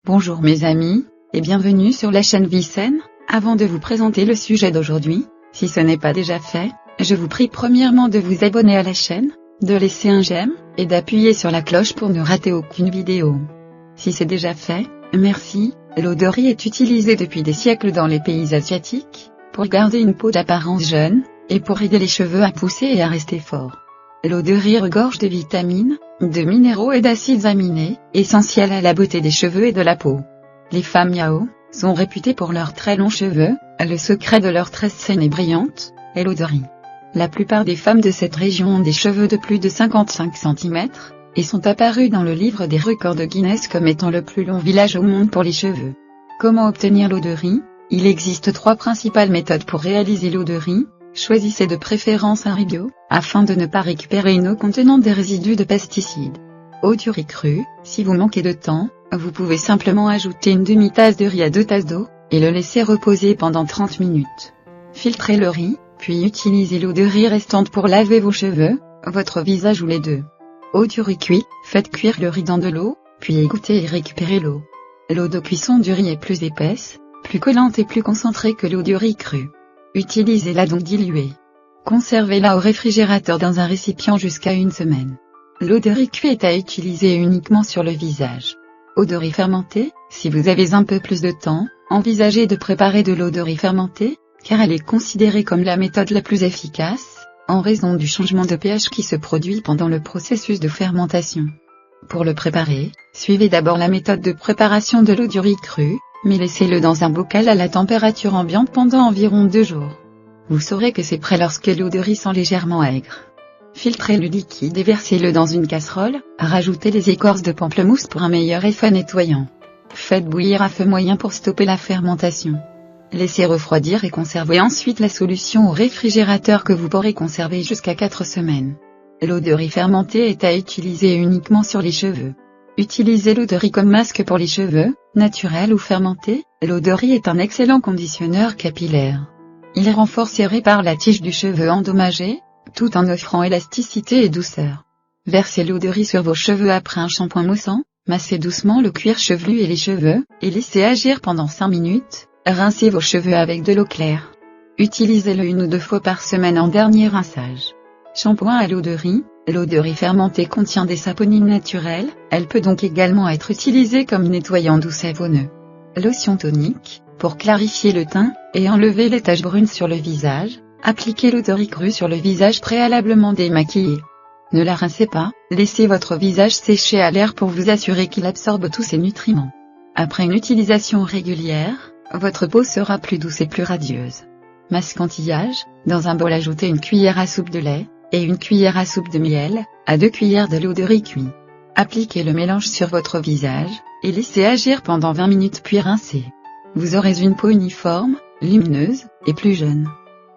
Bonjour mes amis, et bienvenue sur la chaîne Vicenne. Avant de vous présenter le sujet d'aujourd'hui, si ce n'est pas déjà fait, je vous prie premièrement de vous abonner à la chaîne, de laisser un j'aime, et d'appuyer sur la cloche pour ne rater aucune vidéo. Si c'est déjà fait, merci. L'eau de riz est utilisée depuis des siècles dans les pays asiatiques, pour garder une peau d'apparence jeune, et pour aider les cheveux à pousser et à rester forts. L'eau de riz regorge de vitamines, de minéraux et d'acides aminés, essentiels à la beauté des cheveux et de la peau. Les femmes Yao sont réputées pour leurs très longs cheveux, le secret de leur tresse saine et brillante est l'eau de riz. La plupart des femmes de cette région ont des cheveux de plus de 55 cm, et sont apparues dans le livre des records de Guinness comme étant le plus long village au monde pour les cheveux. Comment obtenir l'eau de riz? Il existe 3 principales méthodes pour réaliser l'eau de riz. Choisissez de préférence un riz bio, afin de ne pas récupérer une eau contenant des résidus de pesticides. Eau du riz cru, si vous manquez de temps, vous pouvez simplement ajouter une demi-tasse de riz à 2 tasses d'eau, et le laisser reposer pendant 30 minutes. Filtrez le riz, puis utilisez l'eau de riz restante pour laver vos cheveux, votre visage ou les deux. Eau du riz cuit, faites cuire le riz dans de l'eau, puis égouttez et récupérez l'eau. L'eau de cuisson du riz est plus épaisse, plus collante et plus concentrée que l'eau du riz cru. Utilisez-la donc diluée. Conservez-la au réfrigérateur dans un récipient jusqu'à 1 semaine. L'eau de riz cuit est à utiliser uniquement sur le visage. Eau de riz fermentée, si vous avez un peu plus de temps, envisagez de préparer de l'eau de riz fermentée, car elle est considérée comme la méthode la plus efficace, en raison du changement de pH qui se produit pendant le processus de fermentation. Pour le préparer, suivez d'abord la méthode de préparation de l'eau du riz cru, mais laissez-le dans un bocal à la température ambiante pendant environ 2 jours. Vous saurez que c'est prêt lorsque l'eau de riz sent légèrement aigre. Filtrez le liquide et versez-le dans une casserole, rajoutez les écorces de pamplemousse pour un meilleur effet nettoyant. Faites bouillir à feu moyen pour stopper la fermentation. Laissez refroidir et conservez ensuite la solution au réfrigérateur que vous pourrez conserver jusqu'à 4 semaines. L'eau de riz fermentée est à utiliser uniquement sur les cheveux. Utilisez l'eau de riz comme masque pour les cheveux, naturel ou fermenté. L'eau de riz est un excellent conditionneur capillaire. Il renforce et répare la tige du cheveu endommagé, tout en offrant élasticité et douceur. Versez l'eau de riz sur vos cheveux après un shampoing moussant, massez doucement le cuir chevelu et les cheveux, et laissez agir pendant 5 minutes, rincez vos cheveux avec de l'eau claire. Utilisez-le 1 ou 2 fois par semaine en dernier rinçage. Shampoing à l'eau de riz. L'eau de riz fermentée contient des saponines naturelles, elle peut donc également être utilisée comme nettoyant doux savonneux. Lotion tonique, pour clarifier le teint, et enlever les taches brunes sur le visage, appliquez l'eau de riz crue sur le visage préalablement démaquillé. Ne la rincez pas, laissez votre visage sécher à l'air pour vous assurer qu'il absorbe tous ses nutriments. Après une utilisation régulière, votre peau sera plus douce et plus radieuse. Masque anti-âge, dans un bol ajoutez 1 cuillère à soupe de lait, et 1 cuillère à soupe de miel, à 2 cuillères de l'eau de riz cuit. Appliquez le mélange sur votre visage, et laissez agir pendant 20 minutes puis rincez. Vous aurez une peau uniforme, lumineuse, et plus jeune.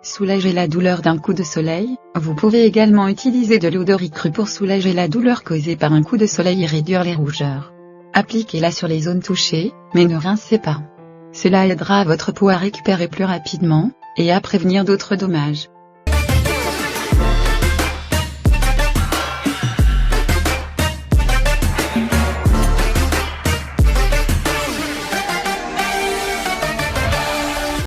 Soulagez la douleur d'un coup de soleil. Vous pouvez également utiliser de l'eau de riz crue pour soulager la douleur causée par un coup de soleil et réduire les rougeurs. Appliquez-la sur les zones touchées, mais ne rincez pas. Cela aidera votre peau à récupérer plus rapidement, et à prévenir d'autres dommages.